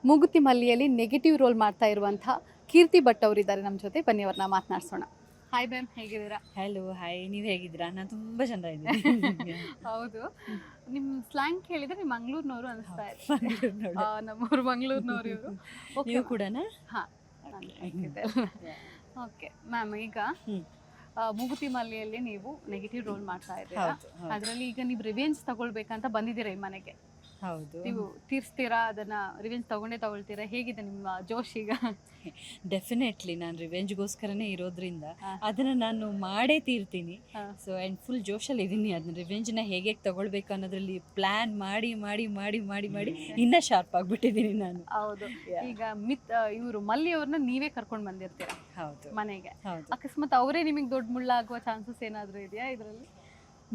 ಮೂಗುತಿ ಮಲ್ಲಿಯಲ್ಲಿ negative role ಮಾಡ್ತಾ ಇರುವಂತಹ ಕೀರ್ತಿ ಭಟ್ ಅವರಿದ್ದಾರೆ ನಮ್ಮ ಜೊತೆ. ಬನ್ನಿ ಅವ್ರನ್ನ ಮಾತನಾಡ್ಸೋಣ. ಹಾಯ್ ಮ್ಯಾಮ್, ಹೇಗಿದ್ದೀರಾ? ಹಲೋ, ಹಾಯ್, ನೀವು ಹೇಗಿದ್ದೀರಾ? ನಾನು ತುಂಬ ಚಂದ ಇದ್ದೀನಿ. ಹೌದು, ನಿಮ್ಮ ಸ್ಲ್ಯಾಂಗ್ ಕೇಳಿದ್ರೆ ನೀವು ಮಂಗಳೂರಿನವರು ಅನಿಸ್ತಾ ಇದೆ. ಮಂಗಳೂರಿನವಳು. ನಮ್ಮೂರು ಮಂಗಳೂರಿನವರು ಇವರು. ನೀವು ಕೂಡನಾ? ಹಾಂ, ಓಕೆ ಮ್ಯಾಮ್. ಈಗ ಮೂಗುತಿ ಮಲ್ಲಿಯಲ್ಲಿ ನೀವು ನೆಗೆಟಿವ್ ರೋಲ್ ಮಾಡ್ತಾ ಇದ್ದೀರಾ. ಅದರಲ್ಲಿ ಈಗ ನೀವು ರಿವೆಂಜ್ ತಗೊಳ್ಬೇಕಂತ ಬಂದಿದ್ದೀರಾ ಈ ಮನೆಗೆ. ಹೌದು, ನೀವು ತೀರಿಸ್ತೀರಾ? ಅದನ್ನ ರಿವೆಂಜ್ ತಗೊಳ್ತೀರಾ? ಹೇಗಿದೆ ನಿಮ್ಮ ಜೋಶ್ ಈಗ? ಡೆಫಿನೆಟ್ಲಿ ನಾನು ರಿವೆಂಜ್ಗೋಸ್ಕರನೇ ಇರೋದ್ರಿಂದ ಅದನ್ನ ನಾನು ಮಾಡೇ ತೀರ್ತೀನಿ. ಸೊ ಆ್ಯಂಡ್ ಫುಲ್ ಜೋಶಲ್ಲಿ ಇದ್ದೀನಿ. ಅದನ್ನ ರಿವೆಂಜ್ನ ಹೇಗೆ ತಗೊಳ್ಬೇಕು ಅನ್ನೋದ್ರಲ್ಲಿ ಪ್ಲ್ಯಾನ್ ಮಾಡಿ ಮಾಡಿ ಮಾಡಿ ಮಾಡಿ ಮಾಡಿ ಇನ್ನೂ ಶಾರ್ಪ್ ಆಗಿಬಿಟ್ಟಿದ್ದೀನಿ ನಾನು. ಹೌದು. ಈಗ ಇವರು ಮಲ್ಲಿ ಅವ್ರನ್ನ ನೀವೇ ಕರ್ಕೊಂಡು ಬಂದಿರ್ತೀರಾ ಹೌದು ಮನೆಗೆ. ಹೌದು. ಅಕಸ್ಮಾತ್ ಅವರೇ ನಿಮಗೆ ದೊಡ್ಡ ಮುಳ್ಳಾಗುವ ಚಾನ್ಸಸ್ ಏನಾದರೂ ಇದೆಯಾ ಇದರಲ್ಲಿ?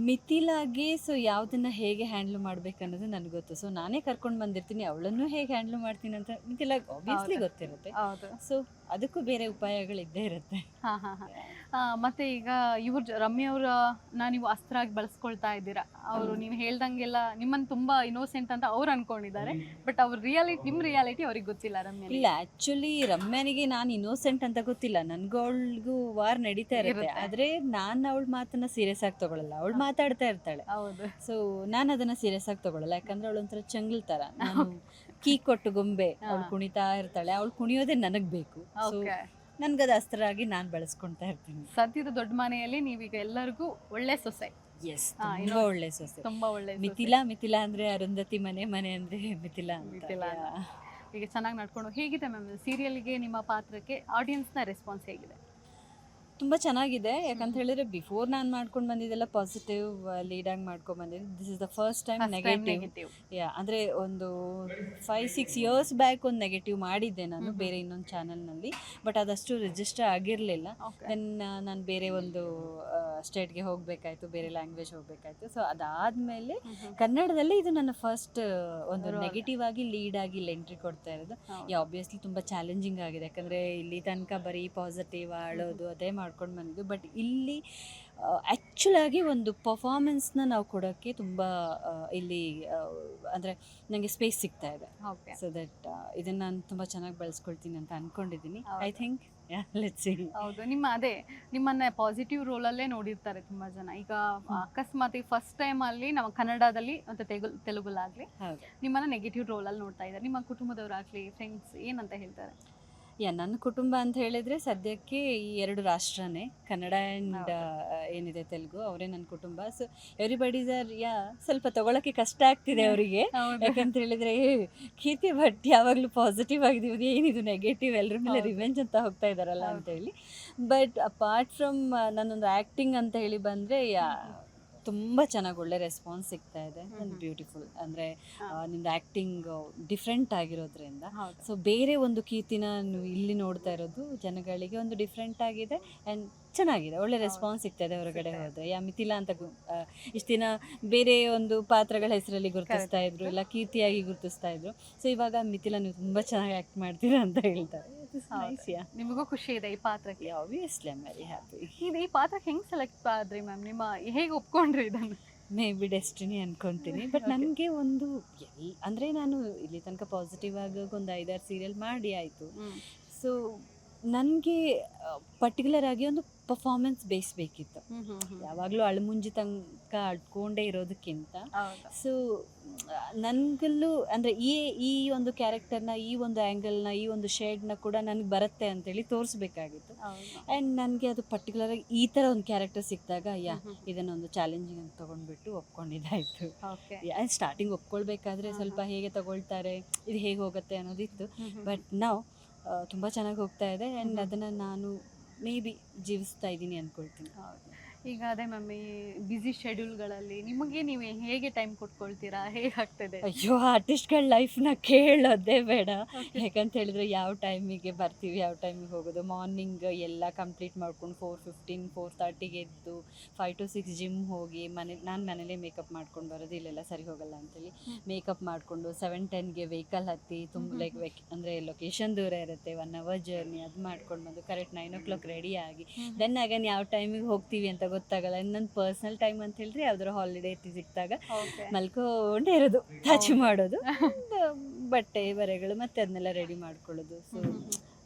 ಮಿಥಿಲಾಗೆ ಸೊ ಯಾವುದನ್ನು ಹೇಗೆ ಹ್ಯಾಂಡ್ಲ್ ಮಾಡ್ಬೇಕು ಅನ್ನೋದು ನನಗೆ ಗೊತ್ತು. ಸೊ ನಾನೇ ಕರ್ಕೊಂಡು ಬಂದಿರ್ತೀನಿ, ಅವಳನ್ನು ಹೇಗೆ ಹ್ಯಾಂಡ್ಲ್ ಮಾಡ್ತೀನಿ ಅಂತ ಮಿಥಿಲಾಗ್ ಆಬ್ವಿಯಸ್ಲಿ ಗೊತ್ತಿರುತ್ತೆ. ಹೌದು. ಸೊ ಅದಕ್ಕೂ ಬೇರೆ ಉಪಾಯಗಳಿದ್ದೇ ಇರುತ್ತೆ. ಹಾಂ ಹಾಂ ಹಾಂ. ಮತ್ತೆ ಈಗ ರಮ್ಯ ಅವ್ರನ್ನ ನೀವು ಅಸ್ತ್ರ ಆಗಿ ಬಳಸ್ಕೊಳ್ತಾ ಇದ್ದೀರಾ. ಅವರು ನೀವು ಹೇಳ್ದಂಗೆಲ್ಲ ನಿಮ್ಮನ್ನು ತುಂಬಾ ಇನೋಸೆಂಟ್ ಅಂತ ಅವ್ರು ಅನ್ಕೊಂಡಿದ್ದಾರೆ. ಬಟ್ ಅವ್ರ ನಿಮ್ಮ ರಿಯಾಲಿಟಿ ಅವ್ರಿಗೆ ಗೊತ್ತಿಲ್ಲ. ರಮ್ಯ ಇಲ್ಲ, ಆ್ಯಕ್ಚುಲಿ ರಮ್ಯಾನಿಗೆ ನಾನು ಇನ್ನೋಸೆಂಟ್ ಅಂತ ಗೊತ್ತಿಲ್ಲ. ನನಗೂ ಅವಳಿಗೂ ವಾರ್ ನಡೀತಾ ಇರುತ್ತೆ. ಆದರೆ ನಾನು ಅವಳ ಮಾತನ್ನ ಸೀರಿಯಸ್ ಆಗಿ ತಗೊಳ್ಳಲ್ಲ. ಅವಳು ಮಾತಾಡ್ತಾ ಇರ್ತಾಳೆ. ಹೌದು. ಸೊ ನಾನು ಅದನ್ನ ಸೀರಿಯಸ್ ಆಗಿ ತಗೊಳ್ಳಲ್ಲ. ಯಾಕಂದ್ರೆ ಅವಳು ಒಂಥರ ಚಂಗ್ಲ್ ಥರ. ನಾನು ಕೀ ಕೊಟ್ಟು ಗೊಂಬೆ, ಅವಳು ಕುಣಿತಾ ಇರ್ತಾಳೆ. ಅವಳು ಕುಣಿಯೋದೇ ನನಗೆ ಬೇಕು. ಸೊ ನನ್ಗದು ಅಸ್ತ್ರ ಆಗಿ ನಾನು ಬಳಸ್ಕೊಳ್ತಾ ಇರ್ತೀನಿ. ಸದ್ಯದ ದೊಡ್ಡ ಮನೆಯಲ್ಲಿ ನೀವೀಗ ಎಲ್ಲರಿಗೂ ಒಳ್ಳೆ ಸೊಸೆ. ಎಸ್, ತುಂಬಾ ಒಳ್ಳೆ ಸೊಸೆ. ತುಂಬಾ ಒಳ್ಳೆ ಮಿಥಿಲಾ ಅಂದ್ರೆ ಅರುಂಧತಿ ಮನೆ ಅಂದ್ರೆ ಮಿಥಿಲಾ. ಈಗ ಚೆನ್ನಾಗಿ ನಡ್ಕೊಂಡು ಹೇಗಿದೆ ಮ್ಯಾಮ್ ಸೀರಿಯಲ್ಗೆ? ನಿಮ್ಮ ಪಾತ್ರಕ್ಕೆ ಆಡಿಯನ್ಸ್ನ ರೆಸ್ಪಾನ್ಸ್ ಹೇಗಿದೆ? ತುಂಬ ಚೆನ್ನಾಗಿದೆ. ಯಾಕಂತ ಹೇಳಿದ್ರೆ ಬಿಫೋರ್ ನಾನು ಮಾಡ್ಕೊಂಡು ಬಂದಿದ್ದೆಲ್ಲ ಪಾಸಿಟಿವ್ ಲೀಡಾಗಿ ಮಾಡ್ಕೊಂಡು ಬಂದಿದ್ದೆ. This is the first time negative. ಅಂದರೆ ಒಂದು 5-6 ಇಯರ್ಸ್ ಬ್ಯಾಕ್ ಒಂದು ನೆಗೆಟಿವ್ ಮಾಡಿದ್ದೆ ನಾನು ಬೇರೆ ಇನ್ನೊಂದು ಚಾನಲ್ನಲ್ಲಿ. ಬಟ್ ಅದಷ್ಟು ರಿಜಿಸ್ಟರ್ ಆಗಿರಲಿಲ್ಲ. ದೆನ್ ನಾನು ಬೇರೆ ಒಂದು ಸ್ಟೇಟ್ಗೆ ಹೋಗಬೇಕಾಯ್ತು, ಬೇರೆ ಲ್ಯಾಂಗ್ವೇಜ್ ಹೋಗಬೇಕಾಯ್ತು. ಸೊ ಅದಾದಮೇಲೆ ಕನ್ನಡದಲ್ಲಿ ಇದು ನನ್ನ ಫಸ್ಟ್ ಒಂದು ನೆಗೆಟಿವ್ ಆಗಿ ಲೀಡ್ ಆಗಿ ಇಲ್ಲಿ ಎಂಟ್ರಿ ಕೊಡ್ತಾ ಇರೋದು. ಆಬ್ವಿಯಸ್ಲಿ ತುಂಬ ಚಾಲೆಂಜಿಂಗ್ ಆಗಿದೆ. ಯಾಕಂದರೆ ಇಲ್ಲಿ ತನಕ ಬರೀ ಪಾಸಿಟಿವ್ ಆಳೋದು ಅದೇ ಮಾಡ್ಕೊಂಡು ಬಂದಿದ್ದು. ಬಟ್ ಇಲ್ಲಿ ಆ್ಯಕ್ಚುಲಾಗಿ ಒಂದು ಪರ್ಫಾರ್ಮೆನ್ಸ್ನ ನಾವು ಕೊಡೋಕ್ಕೆ ತುಂಬ ಇಲ್ಲಿ ಅಂದರೆ ನನಗೆ ಸ್ಪೇಸ್ ಸಿಗ್ತಾ ಇದೆ. ಸೊ ದಟ್ ಇದನ್ನು ನಾನು ತುಂಬ ಚೆನ್ನಾಗಿ ಬಳಸ್ಕೊಳ್ತೀನಿ ಅಂತ ಅಂದ್ಕೊಂಡಿದ್ದೀನಿ. I think let's see. ಹೌದು. ನಿಮ್ಮನ್ನ ಪಾಸಿಟಿವ್ ರೋಲಲ್ಲೇ ನೋಡಿರ್ತಾರೆ ತುಂಬ ಜನ. ಈಗ ಅಕಸ್ಮಾತ್ ಫಸ್ಟ್ ಟೈಮಲ್ಲಿ ನಮ್ಮ ಕನ್ನಡದಲ್ಲಿ ಮತ್ತು ತೆಲುಗುಲಾಗಲಿ ನಿಮ್ಮನ್ನ ನೆಗೆಟಿವ್ ರೋಲಲ್ಲಿ ನೋಡ್ತಾ ಇದ್ದಾರೆ. ನಿಮ್ಮ ಕುಟುಂಬದವರಾಗಲಿ ಫ್ರೆಂಡ್ಸ್ ಏನಂತ ಹೇಳ್ತಾರೆ? ನನ್ನ ಕುಟುಂಬ ಅಂತ ಹೇಳಿದರೆ ಸದ್ಯಕ್ಕೆ ಈ 2 ರಾಷ್ಟ್ರನೇ, ಕನ್ನಡ ಆ್ಯಂಡ್ ಏನಿದೆ ತೆಲುಗು, ಅವರೇ ನನ್ನ ಕುಟುಂಬ. ಸೊ ಎವ್ರಿಬಡೀಸ್ ಆರ್ ಸ್ವಲ್ಪ ತೊಗೊಳಕ್ಕೆ ಕಷ್ಟ ಆಗ್ತಿದೆ ಅವರಿಗೆ. ಯಾಕಂತ ಹೇಳಿದರೆ ಕೀರ್ತಿ ಭಟ್ ಯಾವಾಗಲೂ ಪಾಸಿಟಿವ್ ಆಗಿದ್ದೀವಿ, ಏನಿದು ನೆಗೆಟಿವ್, ಎಲ್ಲರ ಮೇಲೆ ರಿವೆಂಜ್ ಅಂತ ಹೋಗ್ತಾ ಇದ್ದಾರಲ್ಲ ಅಂತೇಳಿ. ಬಟ್ ಅಪಾರ್ಟ್ ಫ್ರಮ್ ನನ್ನೊಂದು ಆ್ಯಕ್ಟಿಂಗ್ ಅಂತ ಹೇಳಿ ಬಂದರೆ ತುಂಬ ಚೆನ್ನಾಗಿ ಒಳ್ಳೆ ರೆಸ್ಪಾನ್ಸ್ ಸಿಗ್ತಾ ಇದೆ. ಬ್ಯೂಟಿಫುಲ್. ಅಂದರೆ ನಿಮ್ದು ಆ್ಯಕ್ಟಿಂಗ್ ಡಿಫ್ರೆಂಟ್ ಆಗಿರೋದ್ರಿಂದ ಸೊ ಬೇರೆ ಒಂದು ಕೀರ್ತಿನ ನೀವು ಇಲ್ಲಿ ನೋಡ್ತಾ ಇರೋದು ಜನಗಳಿಗೆ ಒಂದು ಡಿಫ್ರೆಂಟ್ ಆಗಿದೆ ಆ್ಯಂಡ್ ಚೆನ್ನಾಗಿದೆ. ಒಳ್ಳೆ ರೆಸ್ಪಾನ್ಸ್ ಸಿಗ್ತಾ ಇದೆ ಹೊರಗಡೆ ಹೋದರೆ. ಮಿಥಿಲಾ ಅಂತ ಇಷ್ಟು ದಿನ ಬೇರೆ ಒಂದು ಪಾತ್ರಗಳ ಹೆಸರಲ್ಲಿ ಗುರುತಿಸ್ತಾ ಇದ್ರು, ಇಲ್ಲ ಕೀರ್ತಿಯಾಗಿ ಗುರುತಿಸ್ತಾ ಇದ್ರು. ಸೊ ಇವಾಗ ಮಿಥಿಲಾ ನೀವು ತುಂಬ ಚೆನ್ನಾಗಿ ಆ್ಯಕ್ಟ್ ಮಾಡ್ತೀರಾ ಅಂತ ಹೇಳ್ತಾರೆ. ನಿಮಗೂ ಖುಷಿ ಇದೆ ಈ ಪಾತ್ರಕ್ಕೆ? Obviously I am very happy. ಈ ಪಾತ್ರಕ್ಕೆ ಹೆಂಗೆ ಸೆಲೆಕ್ಟ್ ಆದ್ರಿ ಮ್ಯಾಮ್? ನಿಮ್ಮ ಹೇಗೆ ಒಪ್ಕೊಂಡ್ರಿ ಇದನ್ನು? ಮೇ ಬಿ ಡೆಸ್ಟಿನಿ ಅನ್ಕೊತೀನಿ. ಬಟ್ ನನಗೆ ಒಂದು ಅಂದರೆ ನಾನು ಇಲ್ಲಿ ತನಕ ಪಾಸಿಟಿವ್ ಆಗಿ ಒಂದು 5-6 ಸೀರಿಯಲ್ ಮಾಡಿ ಆಯಿತು. ಸೊ ನನಗೆ ಪರ್ಟಿಕ್ಯುಲರ್ ಆಗಿ ಒಂದು ಪರ್ಫಾರ್ಮೆನ್ಸ್ ಬೇಸ್ ಬೇಕಿತ್ತು. ಯಾವಾಗಲೂ ಅಳುಮುಂಜಿ ತನಕ ಅಳ್ಕೊಂಡೇ ಇರೋದಕ್ಕಿಂತ ಸೊ ನನಗಲ್ಲೂ ಅಂದರೆ ಈ ಒಂದು ಕ್ಯಾರೆಕ್ಟರ್ನ, ಈ ಒಂದು ಆ್ಯಂಗಲ್ನ, ಈ ಒಂದು ಶೇಡ್ನ ಕೂಡ ನನಗೆ ಬರುತ್ತೆ ಅಂತೇಳಿ ತೋರಿಸ್ಬೇಕಾಗಿತ್ತು. ಆ್ಯಂಡ್ ನನಗೆ ಅದು ಪರ್ಟಿಕ್ಯುಲರಾಗಿ ಈ ಥರ ಒಂದು ಕ್ಯಾರೆಕ್ಟರ್ ಸಿಕ್ಕಿದಾಗ ಇದನ್ನೊಂದು ಚಾಲೆಂಜಿಂಗ್ ಅಂತ ತೊಗೊಂಡ್ಬಿಟ್ಟು ಒಪ್ಕೊಂಡಿದ್ದಾಯಿತು. ಸ್ಟಾರ್ಟಿಂಗ್ ಒಪ್ಕೊಳ್ಬೇಕಾದ್ರೆ ಸ್ವಲ್ಪ ಹೇಗೆ ತಗೊಳ್ತಾರೆ, ಇದು ಹೇಗೆ ಹೋಗುತ್ತೆ ಅನ್ನೋದಿತ್ತು. ಬಟ್ ನಾವು ತುಂಬ ಚೆನ್ನಾಗಿ ಹೋಗ್ತಾ ಇದೆ ಆ್ಯಂಡ್ ಅದನ್ನು ನಾನು ಮೇ ಬಿ ಜೀವಿಸ್ತಾ ಇದ್ದೀನಿ ಅಂದ್ಕೊಳ್ತೀನಿ. ಈಗ ಅದೇ ಮ್ಯಾಮ್, ಈ ಬ್ಯುಸಿ ಶೆಡ್ಯೂಲ್ಗಳಲ್ಲಿ ನಿಮಗೆ ನೀವು ಹೇಗೆ ಟೈಮ್ ಕೊಟ್ಕೊಳ್ತೀರಾ? ಹೇಗಾಗ್ತದೆ? ಅಯ್ಯೋ, ಆರ್ಟಿಸ್ಟ್ಗಳ ಲೈಫ್ನ ಕೇಳೋದೇ ಬೇಡ. ಯಾಕಂತ ಹೇಳಿದ್ರೆ ಯಾವ ಟೈಮಿಗೆ ಬರ್ತೀವಿ, ಯಾವ ಟೈಮಿಗೆ ಹೋಗೋದು. ಮಾರ್ನಿಂಗ್ ಎಲ್ಲ ಕಂಪ್ಲೀಟ್ ಮಾಡ್ಕೊಂಡು 4:15 4:30ಗೆ ಎದ್ದು 5 to 6 ಜಿಮ್ ಹೋಗಿ ನಾನು ಮನೇಲೇ ಮೇಕಪ್ ಮಾಡ್ಕೊಂಡು ಬರೋದು. ಇಲ್ಲೆಲ್ಲ ಸರಿ ಹೋಗಲ್ಲ ಅಂತೇಳಿ ಮೇಕಪ್ ಮಾಡಿಕೊಂಡು 7-10ಗೆ ವೆಹಿಕಲ್ ಹತ್ತಿ ಅಂದರೆ ಲೊಕೇಶನ್ ದೂರ ಇರುತ್ತೆ, 1 hour ಜರ್ನಿ. ಅದು ಮಾಡ್ಕೊಂಡು ಬಂದು ಕರೆಕ್ಟ್ 9 o'clock ರೆಡಿ ಆಗಿ ದೆನ್ ಅಗೇನ್ ಯಾವ ಟೈಮಿಗೆ ಹೋಗ್ತೀವಿ ಅಂತ ಗೊತ್ತಾಗಲ್ಲ. ನನ್ನ ಪರ್ಸ್ನಲ್ ಟೈಮ್ ಅಂತ ಹೇಳಿದ್ರೆ ಯಾವ್ದಾದ್ರು ಹಾಲಿಡೇ ಸಿಕ್ಕಿದಾಗ ಮಲ್ಕೊಂಡೇ ಇರೋದು, ಟಚ್ ಮಾಡೋದು, ಬಟ್ಟೆ ಬರೆಗಳು ಮತ್ತೆ ಅದನ್ನೆಲ್ಲ ರೆಡಿ ಮಾಡ್ಕೊಳ್ಳೋದು. ಸೊ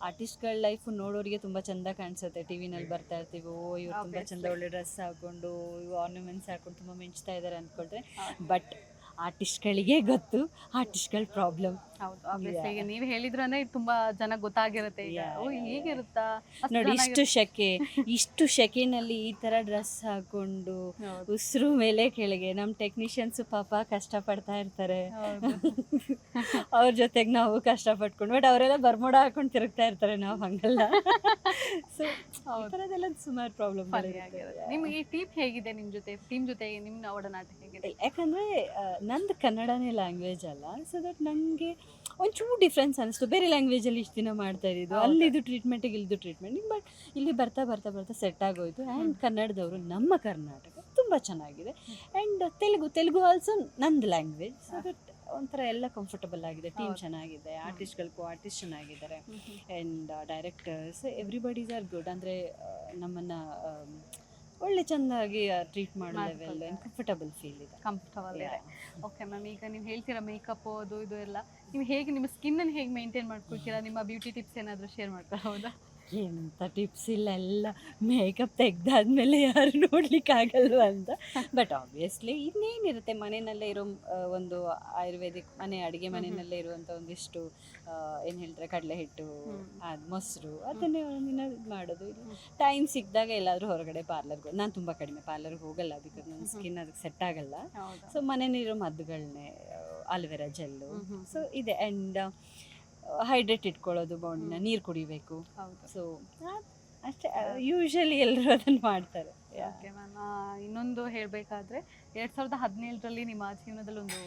ಆರ್ಟಿಸ್ಟ್ಗಳ ಲೈಫ್ ನೋಡೋರಿಗೆ ತುಂಬ ಚಂದ ಕಾಣಿಸುತ್ತೆ. ಟಿವಿನಲ್ಲಿ ಬರ್ತಾ ಇರ್ತೀವಿ, ಓ ಇವ್ರು ತುಂಬ ಚಂದ ಒಳ್ಳೆ ಡ್ರೆಸ್ ಹಾಕೊಂಡು ಇವು ಆರ್ನಮೆಂಟ್ಸ್ ಹಾಕೊಂಡು ತುಂಬ ಮಿಂಚ್ತಾ ಇದ್ದಾರೆ ಅಂದ್ಕೊಳ್ತಾರೆ. ಬಟ್ ಆರ್ಟಿಸ್ಟ್ಗಳಿಗೆ ಗೊತ್ತು ಆರ್ಟಿಸ್ಟ್ಗಳ ಪ್ರಾಬ್ಲಮ್. ಹೌದು obviously ಈಗ ನೀವು ಹೇಳಿದ್ರು ಅಂದ್ರೆ ಇದು ತುಂಬಾ ಜನ ಗೊತ್ತಾಗಿರುತ್ತೆ ಈಗ. ಓ ಹೀಗಿರುತ್ತಾ ನೋಡಿ, ಇಷ್ಟು ಶೆಕೆನಲ್ಲಿ ಈ ತರ ಡ್ರೆಸ್ ಹಾಕೊಂಡು ಉಸಿರು ಮೇಲೆ ಕೆಳಗೆ ನಮ್ಮ ಟೆಕ್ನಿಷಿಯನ್ಸ್ ಪಾಪ ಕಷ್ಟಪಡ್ತಾ ಇರ್ತಾರೆ. ಅವ್ರ ಜೊತೆಗೆ ನಾವು ಕಷ್ಟಪಟ್ಕೊಂಡು, ಬಟ್ ಅವರೆಲ್ಲ ಬರ್ಮೋಡ ಹಾಕೊಂಡು ತಿರುಗ್ತಾ ಇರ್ತಾರೆ, ನಾವು ಹಂಗಲ್ಲ. ಸೊ ಈ ಥರದ್ದೆಲ್ಲ ಸುಮಾರು ಪ್ರಾಬ್ಲಮ್. ನಿಮ್ಗೆ ಈ ಟೀಮ್ ಜೊತೆ ನಿಮ್ಮ ಒಡನಾಟ ಹೇಗಿದೆ? ಯಾಕಂದ್ರೆ ನಂದು ಕನ್ನಡನೇ ಲ್ಯಾಂಗ್ವೇಜ್ ಅಲ್ಲ, ಸೊ ದಟ್ ನನಗೆ ಒಂಚೂರು ಡಿಫ್ರೆನ್ಸ್ ಅನಿಸ್ತು. ಬೇರೆ ಲ್ಯಾಂಗ್ವೇಜಲ್ಲಿ ಇಷ್ಟು ದಿನ ಮಾಡ್ತಾ ಇದ್ದಿದ್ದು, ಅಲ್ಲಿದ್ದು ಟ್ರೀಟ್ಮೆಂಟಿಗೆ ಇಲ್ಲಿದ್ದು ಟ್ರೀಟ್ಮೆಂಟಿಗೆ, ಬಟ್ ಇಲ್ಲಿ ಬರ್ತಾ ಬರ್ತಾ ಬರ್ತಾ ಸೆಟ್ ಆಗೋಯ್ತು. ಆ್ಯಂಡ್ ಕನ್ನಡದವರು ನಮ್ಮ ಕರ್ನಾಟಕ ತುಂಬ ಚೆನ್ನಾಗಿದೆ. ಆ್ಯಂಡ್ ತೆಲುಗು ಆಲ್ಸೋ ನಂದು ಲ್ಯಾಂಗ್ವೇಜ್, ಸೊ ದಟ್ ಒಂಥರ ಎಲ್ಲ ಕಂಫರ್ಟಬಲ್ ಆಗಿದೆ. ಟೀಮ್ ಚೆನ್ನಾಗಿದೆ, ಆರ್ಟಿಸ್ಟ್ ಚೆನ್ನಾಗಿದ್ದಾರೆ, and directors everybody's are good. ಅಂದರೆ ನಮ್ಮನ್ನು ಒಳ್ಳೆ ಚೆಂದಾಗಿ ಟ್ರೀಟ್ ಮಾಡೋ ಲೆವೆಲ್ ಕಂಫರ್ಟಬಲ್ ಫೀಲ್ ಇದೆ. ಕಂಫರ್ಟಬಲ್ ಇದೆ. ಓಕೆ ಮ್ಯಾಮ್, ಈಗ ನೀವು ಹೇಳ್ತೀರಾ ಮೇಕಪ್ ಅದು ಇದು ಎಲ್ಲ, ನೀವು ಹೇಗೆ ನಿಮ್ಮ ಸ್ಕಿನ್ನನ್ನು ಹೇಗೆ ಮೇಂಟೈನ್ ಮಾಡ್ಕೊಳ್ತೀರಾ? ನಿಮ್ಮ ಬ್ಯೂಟಿ ಟಿಪ್ಸ್ ಏನಾದರೂ ಶೇರ್ ಮಾಡ್ಕೊಳ್ಳೋದಾ? ಎಂಥ ಟಿಪ್ಸ್ ಇಲ್ಲ, ಎಲ್ಲ ಮೇಕಪ್ ತೆಗ್ದಾದ್ಮೇಲೆ ಯಾರು ನೋಡ್ಲಿಕ್ಕಾಗಲ್ವ ಅಂತ. ಬಟ್ ಆಬ್ವಿಯಸ್ಲಿ ಇನ್ನೇನಿರುತ್ತೆ, ಮನೆಯಲ್ಲೇ ಇರೋ ಒಂದು ಆಯುರ್ವೇದಿಕ್ ಅಡುಗೆ ಮನೆಯಲ್ಲೇ ಇರುವಂಥ ಒಂದಿಷ್ಟು ಏನು ಹೇಳ್ತಾರೆ, ಕಡಲೆ ಹಿಟ್ಟು, ಅದು ಮೊಸರು, ಅದನ್ನೇ ಒಂದಿನ ಇದು ಮಾಡೋದು. ಟೈಮ್ ಸಿಕ್ಕಿದಾಗ ಎಲ್ಲಾದರೂ ಹೊರಗಡೆ ಪಾರ್ಲರ್ಗೆ, ನಾನು ತುಂಬ ಕಡಿಮೆ ಪಾರ್ಲರ್ಗೆ ಹೋಗಲ್ಲ, ಬಿಕಾಸ್ ನನ್ನ ಸ್ಕಿನ್ ಅದಕ್ಕೆ ಸೆಟ್ ಆಗಲ್ಲ. ಸೊ ಮನೆಯಲ್ಲಿರೋ ಮದ್ದುಗಳನ್ನೇ, ಅಲೋವೆರಾ ಜೆಲ್ಲು, ಸೊ ಇದೆ. ಆ್ಯಂಡ್ ಹೈಡ್ರೇಟ್ ಇಟ್ಕೊಳ್ಳೋದು, ಬಾಡಿನ ನೀರು ಕುಡಿಬೇಕು. ಸೊ ಅಷ್ಟೇ, ಯೂಶಲಿ ಎಲ್ಲರೂ ಅದನ್ನು ಮಾಡ್ತಾರೆ. ಓಕೆ ಮ್ಯಾಮ್, ಇನ್ನೊಂದು ಹೇಳಬೇಕಾದ್ರೆ 2017ರಲ್ಲಿ ನಿಮ್ಮ ಜೀವನದಲ್ಲಿ ಒಂದು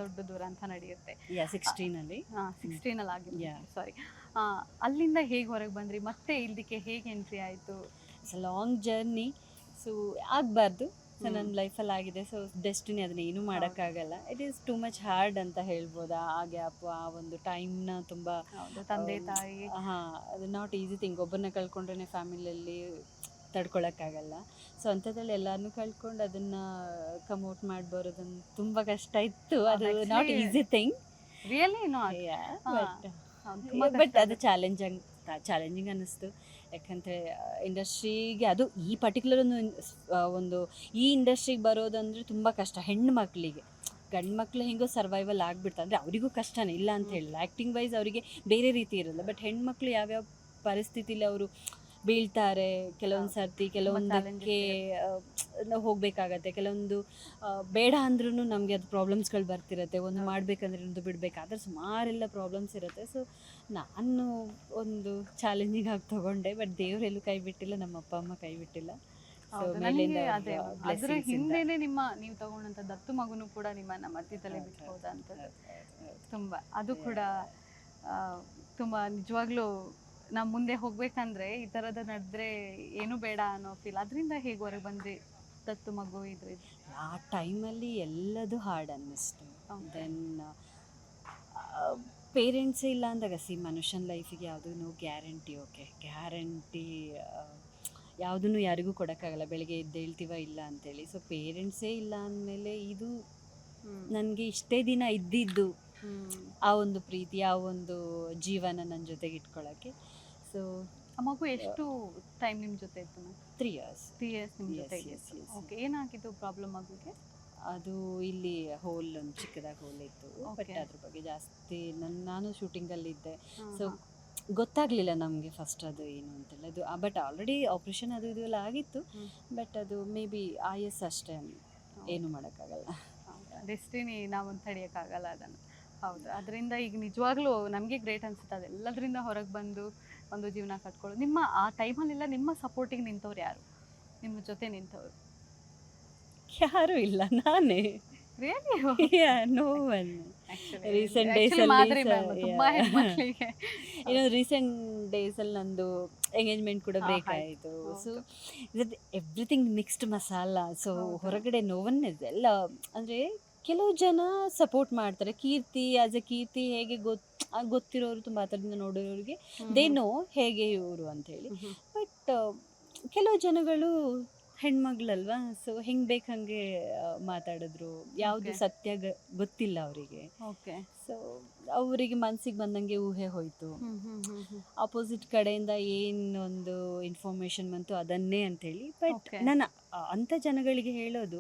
ದೊಡ್ಡ ದುರಂತ ನಡೆಯುತ್ತೆ. 16ನಲ್ಲಿ ಆಗಿದೆ, ಸಾರಿ. ಅಲ್ಲಿಂದ ಹೇಗೆ ಹೊರಗೆ ಬಂದ್ರಿ, ಮತ್ತೆ ಇಲ್ಲಿಗೆ ಹೇಗೆ ಎಂಟ್ರಿ ಆಯಿತು? It's a long journey. So ಆಗಬಾರ್ದು, ಸೊ ನನ್ನ ಲೈಫಲ್ಲಿ ಆಗಿದೆ. ಸೊ ಡೆಸ್ಟಿನಿ, ಅದನ್ನ ಏನೂ ಮಾಡೋಕ್ಕಾಗಲ್ಲ. It is too much hard ಅಂತ ಹೇಳ್ಬೋದು. ಆ ಗ್ಯಾಪು, ಆ ಒಂದು ಟೈಮ್ನ ತುಂಬ ತಂದೆ ತಾಯಿ, ಅದು ನಾಟ್ ಈಸಿ ಥಿಂಗ್. ಒಬ್ಬರನ್ನ ಕಳ್ಕೊಂಡ್ರೆ ಫ್ಯಾಮಿಲಿಯಲ್ಲಿ ತಡ್ಕೊಳಕ್ಕಾಗಲ್ಲ. ಸೊ ಅಂಥದ್ರಲ್ಲಿ ಎಲ್ಲರನ್ನೂ ಕಳ್ಕೊಂಡು ಅದನ್ನು ಕಮ್ಔಟ್ ಮಾಡಿ ಬರೋದನ್ನು ತುಂಬ ಕಷ್ಟ ಇತ್ತು. ಅದು not easy thing, really not. But ಅದು ಚಾಲೆಂಜಿಂಗ್ ಅನ್ನಿಸ್ತು. ಯಾಕಂದರೆ ಇಂಡಸ್ಟ್ರಿಗೆ, ಅದು ಈ ಪರ್ಟಿಕ್ಯುಲರ್ ಒಂದು ಈ ಇಂಡಸ್ಟ್ರಿಗೆ ಬರೋದಂದರೆ ತುಂಬ ಕಷ್ಟ ಹೆಣ್ಣು ಮಕ್ಕಳಿಗೆ. ಗಂಡು ಮಕ್ಕಳು ಹೆಂಗೋ ಸರ್ವೈವಲ್ ಆಗಿಬಿಡ್ತಾರೆ, ಅಂದರೆ ಅವರಿಗೂ ಕಷ್ಟನೇ ಇಲ್ಲ ಅಂತ ಹೇಳಿಲ್ಲ. ಆ್ಯಕ್ಟಿಂಗ್ ವೈಸ್ ಅವರಿಗೆ ಬೇರೆ ರೀತಿ ಇರಲ್ಲ. ಬಟ್ ಹೆಣ್ಮಕ್ಳು ಯಾವ್ಯಾವ ಪರಿಸ್ಥಿತಿಲಿ ಅವರು ಬೀಳ್ತಾರೆ, ಕೆಲವೊಂದು ಸರ್ತಿ ಕೆಲವೊಂದಕ್ಕೆ ಹೋಗಬೇಕಾಗತ್ತೆ, ಕೆಲವೊಂದು ಬೇಡ ಅಂದ್ರೂ ನಮಗೆ ಅದು ಪ್ರಾಬ್ಲಮ್ಸ್ಗಳು ಬರ್ತಿರತ್ತೆ. ಒಂದು ಮಾಡಬೇಕಂದ್ರೆ ಒಂದು ಬಿಡಬೇಕಾದ್ರೆ ಸುಮಾರೆಲ್ಲ ಪ್ರಾಬ್ಲಮ್ಸ್ ಇರುತ್ತೆ. ಸೊ ನಾನು ಒಂದು ಚಾಲೆಂಜಿಂಗ್ ಆಗಿ ತೊಗೊಂಡೆ. ಬಟ್ ದೇವರೆಲ್ಲೂ ಕೈ ಬಿಟ್ಟಿಲ್ಲ, ನಮ್ಮ ಅಪ್ಪ ಅಮ್ಮ ಕೈ ಬಿಟ್ಟಿಲ್ಲ. ಅದ್ರ ಹಿಂದೆನೆ ನೀವು ತಗೊಂಡಂತ ದತ್ತು ಮಗುನು ಕೂಡ ನಿಮ್ಮನ್ನ ಮಧ್ಯದಲ್ಲೇ ಬಿಟ್ಬೋದಾ ಅಂತ ತುಂಬಾ, ಅದು ಕೂಡ ತುಂಬಾ ನಿಜವಾಗ್ಲೂ ನಾವು ಮುಂದೆ ಹೋಗ್ಬೇಕಂದ್ರೆ ಈ ಥರದ ನಡೆದ್ರೆ ಏನು ಬೇಡ ಅನ್ನೋ ಫೀಲ್. ಅದರಿಂದ ಹೇಗೆ ಹೊರಗೆ ಬಂದ್ರಿ? ದತ್ತು ಮಗು ಇದು ಆ ಟೈಮಲ್ಲಿ ಎಲ್ಲದು ಹಾರ್ಡ್ ಅನ್ನಿಸ್ತು. ದೆನ್ ಪೇರೆಂಟ್ಸೇ ಇಲ್ಲ ಅಂದಾಗ, ಮನುಷ್ಯನ ಲೈಫಿಗೆ ಯಾವುದೂ ಗ್ಯಾರಂಟಿ ಯಾವುದನ್ನು ಯಾರಿಗೂ ಕೊಡೋಕ್ಕಾಗಲ್ಲ. ಬೆಳಗ್ಗೆ ಎದ್ದು ಹೇಳ್ತೀವ ಇಲ್ಲ ಅಂತೇಳಿ. ಸೊ ಪೇರೆಂಟ್ಸೇ ಇಲ್ಲ ಅಂದಮೇಲೆ ಇದು ನನಗೆ ಇಷ್ಟೇ ದಿನ ಇದ್ದಿದ್ದು ಆ ಒಂದು ಪ್ರೀತಿ, ಆ ಒಂದು ಜೀವನ ನನ್ನ ಜೊತೆಗೆ ಇಟ್ಕೊಳ್ಳೋಕ್ಕೆ. ಸೊ ಆ ಮಗು ಎಷ್ಟು ಟೈಮ್ ನಿಮ್ಮ ಜೊತೆ ಇತ್ತು? 3 years ನಿಮ್ಮ ಜೊತೆ. ಓಕೆ, ಏನಾಗಿತ್ತು ಪ್ರಾಬ್ಲಮ್ ಮಗುಗೆ? ಅದು ಇಲ್ಲಿ ಹೋಲ್, ಒಂದು ಚಿಕ್ಕದಾಗಿ ಹೋಲ್ ಇತ್ತು. ಬಟ್ ಅದ್ರ ಬಗ್ಗೆ ಜಾಸ್ತಿ ನಾನು ಶೂಟಿಂಗಲ್ಲಿದ್ದೆ. ಸೊ ಗೊತ್ತಾಗಲಿಲ್ಲ ನಮಗೆ ಫಸ್ಟ್ ಅದು ಏನು ಅಂತೆಲ್ಲ. ಅದು ಬಟ್ ಆಲ್ರೆಡಿ ಆಪ್ರೇಷನ್ ಅದು ಇದು ಎಲ್ಲ ಆಗಿತ್ತು. ಬಟ್ ಅದು ಮೇ ಬಿ ಆಯಸ್ ಅಷ್ಟೇ, ಏನು ಮಾಡೋಕ್ಕಾಗಲ್ಲ. ಡೆಸ್ಟಿನಿ ನಾವು ತಡೆಯೋಕ್ಕಾಗಲ್ಲ ಅದನ್ನು. ಹೌದು, ಅದರಿಂದ ಈಗ ನಿಜವಾಗ್ಲೂ ನಮಗೆ ಗ್ರೇಟ್ ಅನ್ಸುತ್ತೆ ಅದೆಲ್ಲದರಿಂದ ಹೊರಗೆ ಬಂದು ಒಂದು ಜೀವನ ಕಟ್ಕೊಳ್ಳೋದು. ನಿಮ್ಮ ಆ ಟೈಮಲ್ಲೆಲ್ಲ ನಿಮ್ಮ ಸಪೋರ್ಟಿಗೆ ನಿಂತವ್ರು ಯಾರು? ನಿಮ್ಮ ಜೊತೆ ನಿಂತವರು ಯಾರೂ ಇಲ್ಲ, ನಾನೇ. ರೀಸೆಂಟ್ ಡೇಸಲ್ಲಿ ನಂದು ಎಂಗೇಜ್ಮೆಂಟ್ ಕೂಡ ಬ್ರೇಕ್ ಆಯಿತು. So everything mixed masala. So ಹೊರಗಡೆ ನೋವನ್ನೆಲ್ಲ, ಅಂದರೆ ಕೆಲವು ಜನ ಸಪೋರ್ಟ್ ಮಾಡ್ತಾರೆ. ಕೀರ್ತಿ ಹೇಗೆ ಗೊತ್ತಿರೋರು ತುಂಬ ಹತ್ರದಿಂದ ನೋಡೋರಿಗೆ ದೇ ನೋ ಹೇಗೆ ಇವರು ಅಂಥೇಳಿ. ಬಟ್ ಕೆಲವು ಜನಗಳು ಹೆಣ್ಮಗಳಲ್ವಾ, ಸೊ ಹೆಂಗೆ ಬೇಕು ಹಾಗೆ ಮಾತಾಡಿದ್ರು, ಯಾವುದು ಸತ್ಯ ಗೊತ್ತಿಲ್ಲ ಅವರಿಗೆ. ಓಕೆ. ಸೊ ಅವರಿಗೆ ಮನಸ್ಸಿಗೆ ಬಂದಂಗೆ ಊಹೆ ಹೋಯಿತು. ಅಪೋಸಿಟ್ ಕಡೆಯಿಂದ ಏನೊಂದು ಇನ್ಫಾರ್ಮೇಷನ್ ಬಂತು ಅದನ್ನೇ ಅಂತೇಳಿ. But Okay. ನಾನು ಅಂಥ ಜನಗಳಿಗೆ ಹೇಳೋದು,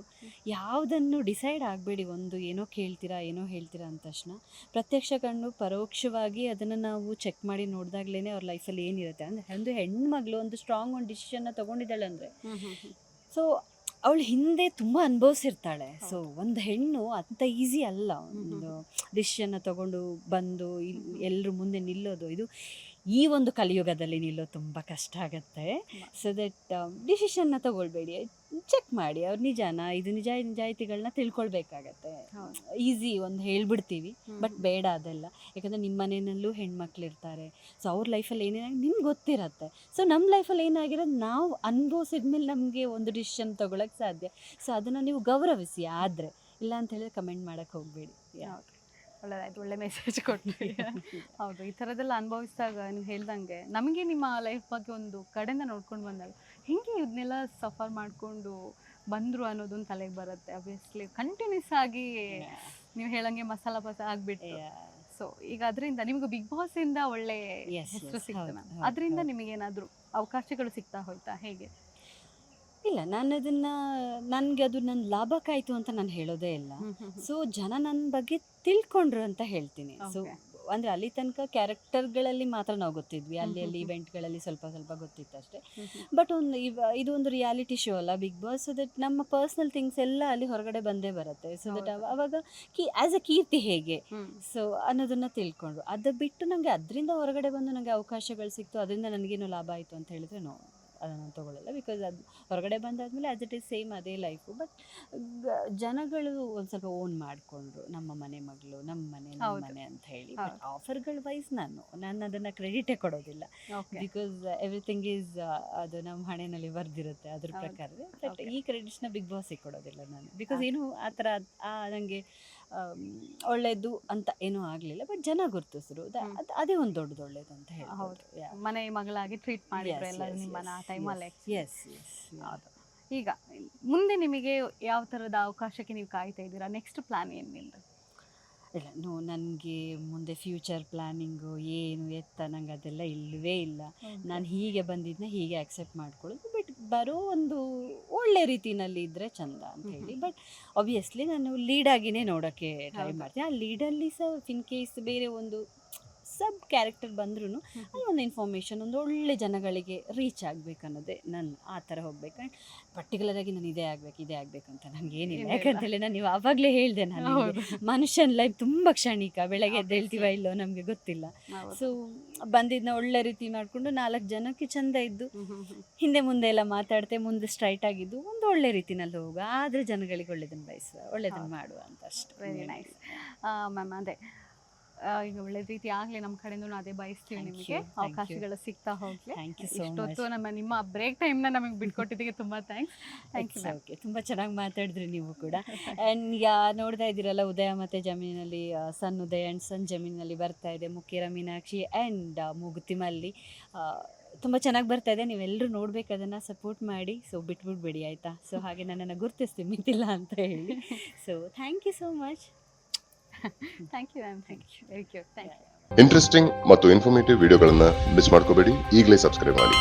ಯಾವುದನ್ನು ಡಿಸೈಡ್ ಆಗಬೇಡಿ. ಒಂದು ಏನೋ ಕೇಳ್ತೀರಾ ಏನೋ ಹೇಳ್ತೀರಾ ಅಂದ ತಕ್ಷಣ ಪ್ರತ್ಯಕ್ಷ ಕಂಡು ಪರೋಕ್ಷವಾಗಿ ಅದನ್ನು ನಾವು ಚೆಕ್ ಮಾಡಿ ನೋಡಿದಾಗ್ಲೇ ಅವ್ರ ಲೈಫಲ್ಲಿ ಏನಿರುತ್ತೆ. ಅಂದರೆ ಒಂದು ಹೆಣ್ಮಗಳು ಒಂದು ಸ್ಟ್ರಾಂಗ್ ಒಂದು ಡಿಸಿಷನ್ನ ತೊಗೊಂಡಿದ್ದಾಳೆ ಅಂದರೆ ಸೊ ಅವಳು ಹಿಂದೆ ತುಂಬ ಅನುಭವಿಸಿರ್ತಾಳೆ. ಸೊ ಒಂದು ಹೆಣ್ಣು ಅಂಥ ಈಸಿ ಅಲ್ಲ ಒಂದು ಡಿಸಿಷನ್ನ ತಗೊಂಡು ಬಂದು ಎಲ್ಲರ ಮುಂದೆ ನಿಲ್ಲೋದು. ಇದು ಈ ಒಂದು ಕಲಿಯುಗದಲ್ಲಿ ನಿಲ್ಲೋದು ತುಂಬ ಕಷ್ಟ ಆಗುತ್ತೆ. ಸೊ ದಟ್ ಡಿಸಿಷನ್ನ ತಗೊಳ್ಬೇಡಿ, ಚೆಕ್ ಮಾಡಿ ಅವ್ರು ನಿಜಾನ ಇದು ನಿಜಾಯಿತಿಗಳನ್ನ ತಿಳ್ಕೊಳ್ಬೇಕಾಗತ್ತೆ. ಈಸಿ ಒಂದು ಹೇಳ್ಬಿಡ್ತೀವಿ, ಬಟ್ ಬೇಡ ಅದೆಲ್ಲ. ಯಾಕಂದರೆ ನಿಮ್ಮ ಮನೆಯಲ್ಲೂ ಹೆಣ್ಮಕ್ಳು ಇರ್ತಾರೆ. ಸೊ ಅವ್ರ ಲೈಫಲ್ಲಿ ಏನೇನಾಗಿ ನಿಮ್ಗೆ ಗೊತ್ತಿರತ್ತೆ. ಸೊ ನಮ್ಮ ಲೈಫಲ್ಲಿ ಏನಾಗಿರೋದು ನಾವು ಅನುಭವಿಸಿದ್ಮೇಲೆ ನಮಗೆ ಒಂದು ಡಿಸಿಷನ್ ತೊಗೊಳಕ್ಕೆ ಸಾಧ್ಯ. ಸೊ ಅದನ್ನು ನೀವು ಗೌರವಿಸಿ. ಆದರೆ ಇಲ್ಲ ಅಂತ ಹೇಳಿದ್ರೆ ಕಮೆಂಟ್ ಮಾಡೋಕ್ಕೆ ಹೋಗಬೇಡಿ. ಒಳ್ಳೆದಾಯ್ತು, ಒಳ್ಳೆ ಮೆಸೇಜ್ ಕೊಟ್ರಿ. ಹೌದು, ಈ ಥರದ್ದೆಲ್ಲ ಅನುಭವಿಸಿದಾಗ ನೀವು ಹೇಳ್ದಂಗೆ ನಮಗೆ ನಿಮ್ಮ ಲೈಫ್ ಬಗ್ಗೆ ಒಂದು ಕಡೆಯಿಂದ ನೋಡ್ಕೊಂಡು ಬಂದಾಗ ಹಿಂಗೆ ಇದನ್ನೆಲ್ಲ ಸಫರ್ ಮಾಡಿಕೊಂಡು ಬಂದರು ಅನ್ನೋದೊಂದು ತಲೆಗೆ ಬರುತ್ತೆ. ಅಬ್ವಿಯಸ್ಲಿ ಕಂಟಿನ್ಯೂಸ್ ಆಗಿ ನೀವು ಹೇಳಂಗೆ ಮಸಾಲ ಆಗಿಬಿಟ್ಟು. ಸೊ ಈಗ ಅದರಿಂದ ನಿಮ್ಗೆ ಬಿಗ್ ಬಾಸ್ ಇಂದ ಒಳ್ಳೆ ಹೆಸರು ಸಿಗ್ತದೆ ಮ್ಯಾಮ್. ಅದರಿಂದ ನಿಮಗೇನಾದರೂ ಅವಕಾಶಗಳು ಸಿಗ್ತಾ ಹೋಯ್ತಾ, ಹೇಗೆ? ಇಲ್ಲ, ನಾನು ಅದನ್ನು ನನಗೆ ಅದು ನನ್ನ ಲಾಭಕ್ಕಾಯಿತು ಅಂತ ನಾನು ಹೇಳೋದೇ ಇಲ್ಲ. ಸೊ ಜನ ನನ್ನ ಬಗ್ಗೆ ತಿಳ್ಕೊಂಡ್ರು ಅಂತ ಹೇಳ್ತೀನಿ. ಸೊ ಅಂದರೆ ಅಲ್ಲಿ ತನಕ ಕ್ಯಾರೆಕ್ಟರ್ಗಳಲ್ಲಿ ಮಾತ್ರ ನಾವು ಗೊತ್ತಿದ್ವಿ, ಅಲ್ಲಿ ಇವೆಂಟ್ಗಳಲ್ಲಿ ಸ್ವಲ್ಪ ಗೊತ್ತಿತ್ತು ಅಷ್ಟೇ. ಬಟ್ ಇದು ಒಂದು ರಿಯಾಲಿಟಿ ಶೋ ಅಲ್ಲ ಬಿಗ್ ಬಾಸ್. ಸೊ ದಟ್ ನಮ್ಮ ಪರ್ಸ್ನಲ್ ಥಿಂಗ್ಸ್ ಎಲ್ಲ ಅಲ್ಲಿ ಹೊರಗಡೆ ಬಂದೇ ಬರುತ್ತೆ. ಸೊ ದಟ್ ಅವಾಗ ಆ್ಯಸ್ ಅ ಕೀರ್ತಿ ಹೇಗೆ ಸೊ ಅನ್ನೋದನ್ನು ತಿಳ್ಕೊಂಡ್ರು. ಅದು ಬಿಟ್ಟು ನನಗೆ ಅದರಿಂದ ಹೊರಗಡೆ ಬಂದು ನನಗೆ ಅವಕಾಶಗಳು ಸಿಕ್ತು, ಅದರಿಂದ ನನಗೇನು ಲಾಭ ಆಯಿತು ಅಂತ ಹೇಳಿದ್ರೆ ನೋ, ಅದನ್ನು ತೊಗೊಳ್ಳಲ್ಲ. ಬಿಕಾಸ್ ಅದು ಹೊರಗಡೆ ಬಂದಾದಮೇಲೆ ಆ್ಯಸ್ ಇಟ್ ಈಸ್ ಸೇಮ್ ಅದೇ ಲೈಫು. ಬಟ್ ಜನಗಳು ಒಂದು ಸ್ವಲ್ಪ ಓನ್ ಮಾಡಿಕೊಂಡ್ರು, ನಮ್ಮ ಮನೆ ಮಗಳು, ನಮ್ಮ ಮನೆ ಅಂತ ಹೇಳಿ. ಬಟ್ ಆಫರ್ಗಳ ವೈಸ್ ನಾನು ಅದನ್ನು ಕ್ರೆಡಿಟೇ ಕೊಡೋದಿಲ್ಲ. ಬಿಕಾಸ್ ಎವ್ರಿಥಿಂಗ್ ಈಸ್ ಅದು ನಮ್ಮ ಹಣೆಯಲ್ಲಿ ಬರ್ದಿರುತ್ತೆ ಅದ್ರ ಪ್ರಕಾರವೇ. ಬಟ್ ಈ ಕ್ರೆಡಿಟ್ಸ್ನ ಬಿಗ್ ಬಾಸಿಗೆ ಕೊಡೋದಿಲ್ಲ ನಾನು. ಬಿಕಾಸ್ ಏನು ಆ ಥರ ನನಗೆ ಒಳ್ಳೇದು ಅಂತ ಏನೂ ಆಗಲಿಲ್ಲ. ಬಟ್ ಜನ ಗುರುತಿಸಿದ್ರು, ಅದೇ ಒಂದು ದೊಡ್ಡದು ಅಂತ ಹೇಳಿ. ಹೌದು, ಮನೆ ಮಗಳಾಗಿ ಟ್ರೀಟ್ ಮಾಡಿದ್ರು ಎಲ್ಲ ನಿಮ್ಮನ್ನ ಆ ಟೈಮಲ್ಲಿ. ಹೌದು. ಈಗ ಮುಂದೆ ನಿಮಗೆ ಯಾವ ಥರದ ಅವಕಾಶಕ್ಕೆ ನೀವು ಕಾಯ್ತಾ ಇದ್ದೀರಾ? ನೆಕ್ಸ್ಟ್ ಪ್ಲಾನ್ ಏನು ನಿಮ್ಮದು? ಇಲ್ಲ, ನನಗೆ ಮುಂದೆ ಫ್ಯೂಚರ್ ಪ್ಲ್ಯಾನಿಂಗು ಏನು ಎತ್ತ ನಂಗೆ ಅದೆಲ್ಲ ಇಲ್ಲವೇ ಇಲ್ಲ. ನಾನು ಹೀಗೆ ಬಂದಿದ್ದನ್ನ ಹೀಗೆ ಆಕ್ಸೆಪ್ಟ್ ಮಾಡ್ಕೊಳ್ಳೋದು. ಬಟ್ ಬರೋ ಒಂದು ಒಳ್ಳೆ ರೀತಿಯಲ್ಲಿ ಇದ್ದರೆ ಚಂದ ಅಂತ ಹೇಳಿ. ಬಟ್ ಆಬ್ವಿಯಸ್ಲಿ ನಾನು ಲೀಡಾಗಿಯೇ ನೋಡೋಕ್ಕೆ ಟ್ರೈ ಮಾಡ್ತೀನಿ. ಆ ಲೀಡಲ್ಲಿ ಸಹ ಇನ್ ಕೇಸ್ ಬೇರೆ ಒಂದು ಸಬ್ ಕ್ಯಾರೆಕ್ಟರ್ ಬಂದ್ರೂ ಅದೊಂದು ಇನ್ಫಾರ್ಮೇಷನ್ ಒಂದು ಒಳ್ಳೆ ಜನಗಳಿಗೆ ರೀಚ್ ಆಗಬೇಕನ್ನೋದೇ ನಾನು ಆ ಥರ ಹೋಗ್ಬೇಕು. ಆ್ಯಂಡ್ ಪರ್ಟಿಕ್ಯುಲರಾಗಿ ನಾನು ಇದೇ ಆಗಬೇಕು ಅಂತ ನನಗೇನಿಲ್ಲ. ಯಾಕಂತೇಳಿ ನಾನು ನೀವು ಆವಾಗಲೇ ಹೇಳಿದೆ, ನಾನು ಮನುಷ್ಯನ ಲೈಫ್ ತುಂಬ ಕ್ಷಣಿಕ, ಬೆಳಗ್ಗೆ ಎದ್ದೇಳ್ತೀವ ಇಲ್ಲೋ ನಮಗೆ ಗೊತ್ತಿಲ್ಲ. ಸೊ ಬಂದಿದ್ದನ್ನ ಒಳ್ಳೆ ರೀತಿ ಮಾಡಿಕೊಂಡು 4 ಜನಕ್ಕೆ ಚೆಂದ ಇದ್ದು ಹಿಂದೆ ಮುಂದೆ ಎಲ್ಲ ಮಾತಾಡ್ತೆ ಮುಂದೆ ಸ್ಟ್ರೈಟ್ ಆಗಿದ್ದು ಒಂದು ಒಳ್ಳೆ ರೀತಿನಲ್ಲಿ ಹೋಗುವ. ಆದರೆ ಜನಗಳಿಗೆ ಒಳ್ಳೆದನ್ನು ಮಾಡುವ ಅಂತ ಅಷ್ಟೇ. Very nice ma'am. ಅದೇ ಈಗ ಒಳ್ಳೆ ರೀತಿ ಆಗಲಿ, ನಮ್ಮ ಕಡೆಯಿಂದ ಅದೇ ಬಯಸ್ತೀವಿ. ನಿಮಗೆ ಅವಕಾಶಗಳು ಸಿಗ್ತಾ ಹೋಗಲಿ. ಇಷ್ಟೊತ್ತು ನಿಮ್ಮ ಬ್ರೇಕ್ ಟೈಮ್ನ ನಮಗೆ ಬಿಟ್ಕೊಟ್ಟಿದ್ದಕ್ಕೆ ತುಂಬ ಥ್ಯಾಂಕ್ಸ್. ಓಕೆ, ತುಂಬ ಚೆನ್ನಾಗಿ ಮಾತಾಡಿದ್ರಿ ನೀವು ಕೂಡ. ಆ್ಯಂಡ್ ಈಗ ನೋಡ್ತಾ ಇದ್ದೀರಲ್ಲ, ಉದಯ ಮತ್ತು ಜಮೀನಲ್ಲಿ ಸನ್ ಉದಯ ಆ್ಯಂಡ್ ಸನ್ ಜಮೀನಲ್ಲಿ ಬರ್ತಾ ಇದೆ ಮುಕ್ಕೇರ ಮೀನಾಕ್ಷಿ ಆ್ಯಂಡ್ ಮೂಗುತಿಮಲ್ಲಿ. ತುಂಬ ಚೆನ್ನಾಗಿ ಬರ್ತಾ ಇದೆ, ನೀವೆಲ್ಲರೂ ನೋಡ್ಬೇಕು, ಅದನ್ನು ಸಪೋರ್ಟ್ ಮಾಡಿ. ಸೊ ಬಿಟ್ಬಿಡ್ಬೇಡಿ ಆಯಿತಾ. ಸೊ ಹಾಗೆ ನನ್ನನ್ನು ಗುರುತಿಸ್ತೀವಿ ಮಿತಿಲ್ಲ ಅಂತ ಹೇಳಿ. So thank you so much. Thank you ma'am. Thank you, very cute. Thank you. Interesting ಮತ್ತು ಇನ್ಫಾರ್ಮೇಟಿವ್ ವಿಡಿಯೋಗಳನ್ನು ಮಿಸ್ ಮಾಡ್ಕೋಬೇಡಿ. ಈಗಲೇ ಸಬ್ಸ್ಕ್ರೈಬ್ ಮಾಡಿ.